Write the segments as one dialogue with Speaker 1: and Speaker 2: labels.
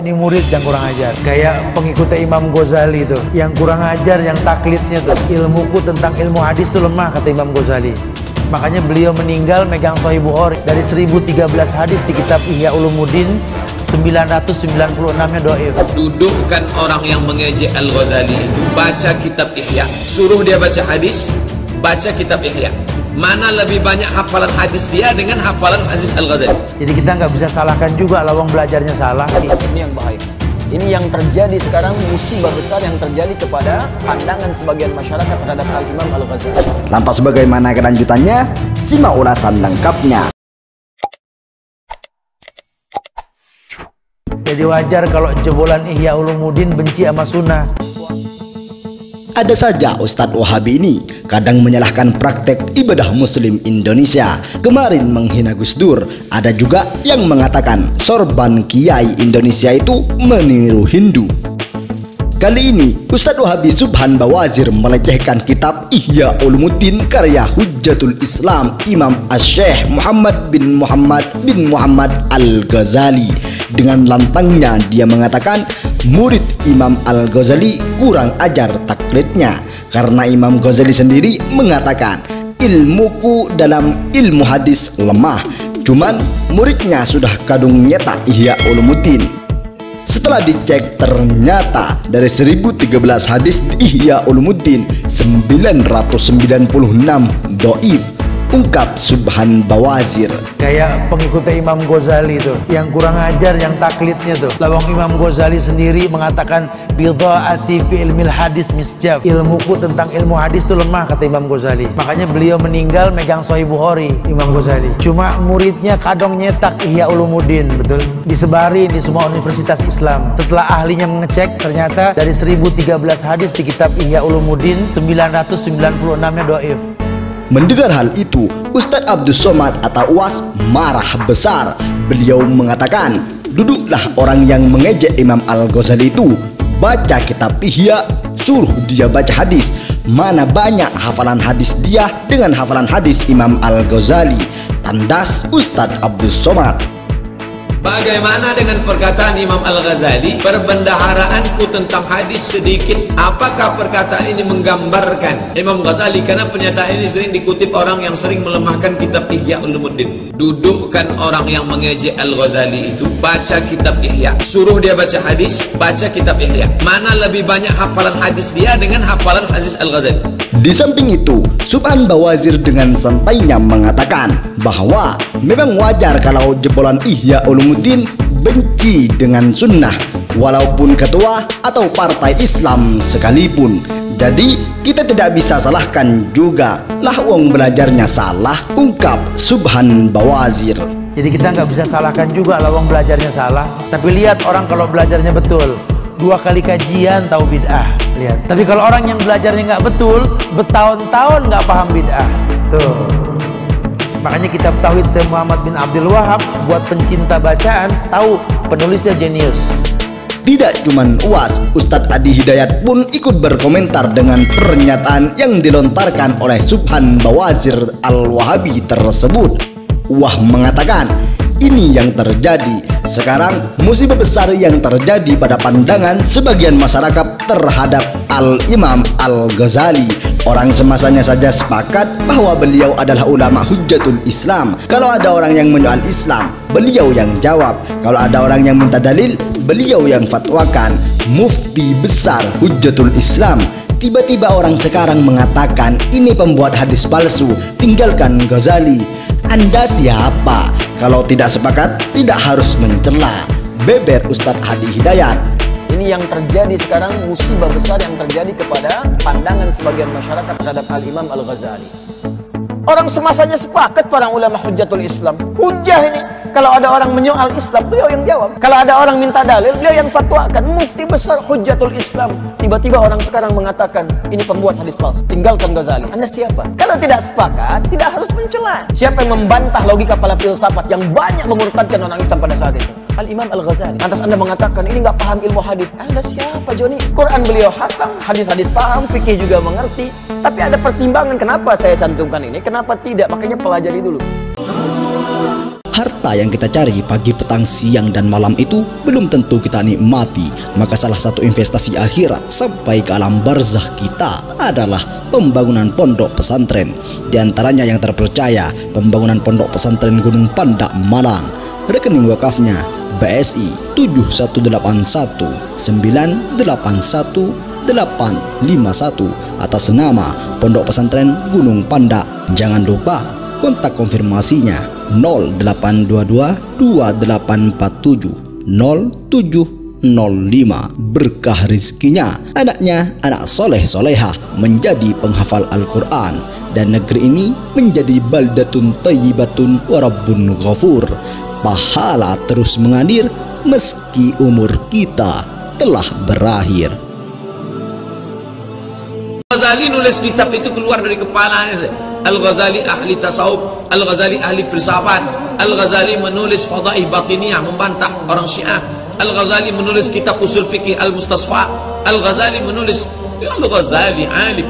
Speaker 1: ini murid yang kurang ajar. Kayak pengikutnya Imam Ghazali tuh, yang kurang ajar, yang taklidnya tuh. Ilmuku tentang ilmu hadis tuh lemah, kata Imam Ghazali. Makanya beliau meninggal megang Sahih Bukhari. Dari 1013 hadis di kitab Ihya Ulumuddin, 996-nya dhaif.
Speaker 2: Dudukkan orang yang mengejek Al-Ghazali itu, baca kitab Ihya, suruh dia baca hadis, baca kitab Ihya. Mana lebih banyak hafalan hadis dia dengan hafalan hadis Al-Ghazali?
Speaker 1: Jadi kita nggak bisa salahkan juga lawang belajarnya salah.
Speaker 3: Ini yang bahaya. Ini yang terjadi sekarang, musibah besar yang terjadi kepada pandangan sebagian masyarakat terhadap Al-Imam Al-Ghazali.
Speaker 4: Lantas bagaimana kelanjutannya? Simak ulasan lengkapnya.
Speaker 1: Jadi wajar kalau jebolan Ihya Ulumuddin benci sama sunnah.
Speaker 4: Ada saja Ustadz Wahabi ini kadang menyalahkan praktek ibadah muslim Indonesia. Kemarin menghina Gus Dur. Ada juga yang mengatakan sorban kiai Indonesia itu meniru Hindu. Kali ini Ustadz Wahabi Subhan Bawazir melecehkan kitab Ihya Ulumuddin karya Hujjatul Islam Imam Asy-Syaikh Muhammad bin Muhammad Al-Ghazali. Dengan lantangnya dia mengatakan murid Imam Al-Ghazali kurang ajar taklidnya, karena Imam Ghazali sendiri mengatakan ilmuku dalam ilmu hadis lemah, cuman muridnya sudah kadung nyetak Ihya Ulumuddin. Setelah dicek ternyata dari 1013 hadis di Ihya Ulumuddin 996 dhaif, ungkap Subhan Bawazir.
Speaker 1: Kayak pengikutnya Imam Ghazali tuh, yang kurang ajar, yang taklidnya tuh. Lawang Imam Ghazali sendiri mengatakan bidhaati fi ilmil hadis misjab. Ilmuku tentang ilmu hadis tuh lemah, kata Imam Ghazali. Makanya beliau meninggal megang Sahih Bukhari, Imam Ghazali. Cuma muridnya kadang nyetak Ihya Ulumuddin, betul, disebarin di semua universitas Islam. Setelah ahlinya mengecek, ternyata dari 1013 hadis di kitab Ihya Ulumuddin 996-nya dhaif.
Speaker 4: Mendengar hal itu, Ustadz Abdus Somad atau UAS marah besar. Beliau mengatakan, duduklah orang yang mengejek Imam Al-Ghazali itu, baca kitab Ihya, suruh dia baca hadis. Mana banyak hafalan hadis dia dengan hafalan hadis Imam Al-Ghazali, tandas Ustadz Abdus Somad.
Speaker 2: Bagaimana dengan perkataan Imam Al-Ghazali, perbendaharaanku tentang hadis sedikit? Apakah perkataan ini menggambarkan Imam Ghazali? Karena pernyataan ini sering dikutip orang yang sering melemahkan kitab Ihya Ulumuddin. Dudukkan orang yang mengejek Al-Ghazali itu, baca kitab Ihya, suruh dia baca hadis, baca kitab Ihya. Mana lebih banyak hafalan hadis dia dengan hafalan hadis Al-Ghazali?
Speaker 4: Di samping itu, Subhan Bawazir dengan santainya mengatakan bahwa memang wajar kalau jebolan Ihya Ulumuddin benci dengan sunnah, walaupun ketua atau partai Islam sekalipun. Jadi kita tidak bisa salahkan juga, lah wong belajarnya salah, ungkap Subhan Bawazir.
Speaker 1: Jadi kita nggak bisa salahkan juga lawang belajarnya salah. Tapi lihat orang kalau belajarnya betul, 2 kali kajian tahu bid'ah, lihat. Tapi kalau orang yang belajarnya nggak betul, bertahun-tahun nggak paham bid'ah, tuh. Makanya kitab Tauhid Syekh Muhammad bin Abdul Wahab buat pencinta bacaan, tahu penulisnya jenius.
Speaker 4: Tidak cuman UAS, Ustadz Adi Hidayat pun ikut berkomentar dengan pernyataan yang dilontarkan oleh Subhan Bawazir Al-Wahabi tersebut. Wah mengatakan, ini yang terjadi sekarang, musibah besar yang terjadi pada pandangan sebagian masyarakat terhadap Al-Imam Al-Ghazali. Orang semasanya saja sepakat bahwa beliau adalah ulama Hujjatul Islam. Kalau ada orang yang menyoal Islam, beliau yang jawab. Kalau ada orang yang minta dalil, beliau yang fatwakan. Mufti besar Hujjatul Islam. Tiba-tiba orang sekarang mengatakan ini pembuat hadis palsu, tinggalkan Ghazali. Anda siapa? Kalau tidak sepakat, tidak harus mencela. Beber Ustadz Adi Hidayat.
Speaker 3: Ini yang terjadi sekarang, musibah besar yang terjadi kepada pandangan sebagian masyarakat terhadap Al-Imam Al-Ghazali. Orang semasanya sepakat para ulama Hujjatul Islam. Hujjah ini. Kalau ada orang menyoal Islam, beliau yang jawab. Kalau ada orang minta dalil, beliau yang fatwakan. Mufti besar Hujjatul Islam. Tiba-tiba orang sekarang mengatakan ini pembuat hadis palsu, tinggalkan Ghazali. Anda siapa? Kalau tidak sepakat, tidak harus mencela. Siapa yang membantah logika para filsafat yang banyak memurtadkan orang Islam pada saat itu? Al-Imam Al-Ghazali. Lantas Anda mengatakan ini nggak paham ilmu hadis. Anda siapa, Joni? Quran beliau hatam, hadis-hadis paham, fikih juga mengerti. Tapi ada pertimbangan kenapa saya cantumkan ini, kenapa tidak? Makanya pelajari dulu.
Speaker 4: Harta yang kita cari pagi, petang, siang, dan malam itu belum tentu kita nikmati. Maka salah satu investasi akhirat sampai ke alam barzah kita adalah pembangunan pondok pesantren. Di antaranya yang terpercaya, pembangunan pondok pesantren Gunung Pandak Malang. Rekening wakafnya BSI 7181981851 atas nama Pondok Pesantren Gunung Pandak. Jangan lupa kontak konfirmasinya 0822 2847 0705. Berkah rizkinya, anaknya anak soleh solehah menjadi penghafal Al-Quran, dan negeri ini menjadi baldatun thayyibatun wa rabbun ghafur. Pahala terus mengalir meski umur kita telah berakhir.
Speaker 2: Al-Ghazali nulis kitab itu keluar dari kepalanya. Al-Ghazali ahli tasawuf, Al-Ghazali ahli filsafat, Al-Ghazali menulis fadhaih batiniyah membantah orang Syiah, Al-Ghazali menulis kitab usul fikih Al-Mustasfa, Al-Ghazali menulis, Al-Ghazali alim.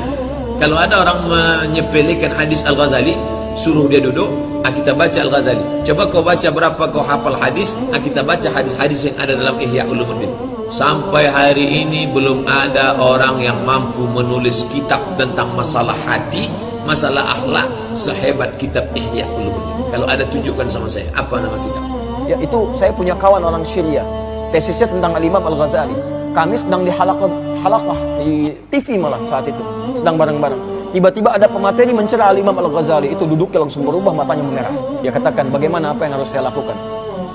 Speaker 2: Kalau ada orang menyepelekan hadis Al-Ghazali, suruh dia duduk, kita baca Al-Ghazali. Coba kau baca berapa kau hafal hadis, kita baca hadis-hadis yang ada dalam Ihya Ulumuddin. Sampai hari ini belum ada orang yang mampu menulis kitab tentang masalah hati, masalah akhlak sehebat kitab Ihya Ulumuddin. Kalau ada tunjukkan sama saya, apa nama kitab?
Speaker 3: Ya, itu saya punya kawan orang Syria, tesisnya tentang Al-Imam Al-Ghazali. Kami sedang di halaqah di TV malah saat itu, sedang bareng-bareng. Tiba-tiba ada pemateri mencela Al-Imam Al-Ghazali, itu duduknya langsung berubah, matanya memerah. Dia katakan, bagaimana, apa yang harus saya lakukan?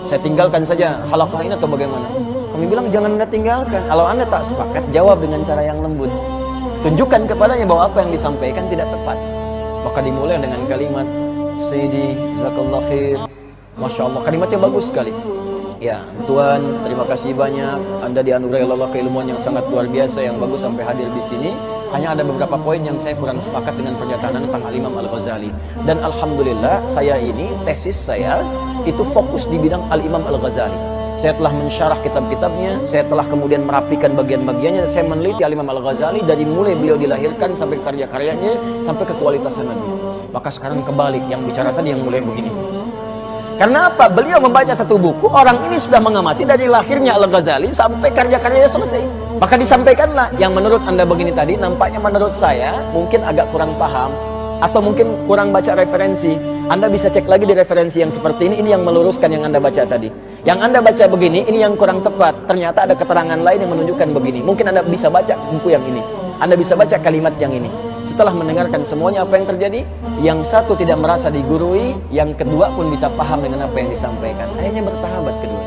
Speaker 3: Saya tinggalkan saja halaqah ini atau bagaimana? Kami bilang, jangan Anda tinggalkan. Kalau Anda tak sepakat, jawab dengan cara yang lembut. Tunjukkan kepadanya bahwa apa yang disampaikan tidak tepat. Maka dimulai dengan kalimat, Sayyidi, Jazakallah khair. Masya Allah, kalimatnya bagus sekali. Ya, Tuhan, terima kasih banyak. Anda dianugerahi Allah keilmuan yang sangat luar biasa, yang bagus sampai hadir di sini. Hanya ada beberapa poin yang saya kurang sepakat dengan pernyataan tentang Al-Imam Al-Ghazali. Dan alhamdulillah, saya ini, tesis saya, itu fokus di bidang Al-Imam Al-Ghazali. Saya telah mensyarah kitab-kitabnya, saya telah kemudian merapikan bagian-bagiannya, saya meneliti Al-Imam Al-Ghazali dari mulai beliau dilahirkan sampai karya-karyanya, sampai ke kualitas sanadnya. Maka sekarang kebalik, yang bicara tadi yang mulai begini. Karena apa? Beliau membaca satu buku, orang ini sudah mengamati dari lahirnya Al-Ghazali sampai karya-karyanya selesai. Maka disampaikanlah yang menurut Anda begini tadi, nampaknya menurut saya mungkin agak kurang paham, atau mungkin kurang baca referensi. Anda bisa cek lagi di referensi yang seperti ini yang meluruskan yang Anda baca tadi. Yang Anda baca begini, ini yang kurang tepat. Ternyata ada keterangan lain yang menunjukkan begini. Mungkin Anda bisa baca buku yang ini, Anda bisa baca kalimat yang ini. Setelah mendengarkan semuanya apa yang terjadi, yang satu tidak merasa digurui, yang kedua pun bisa paham dengan apa yang disampaikan. Akhirnya bersahabat kedua.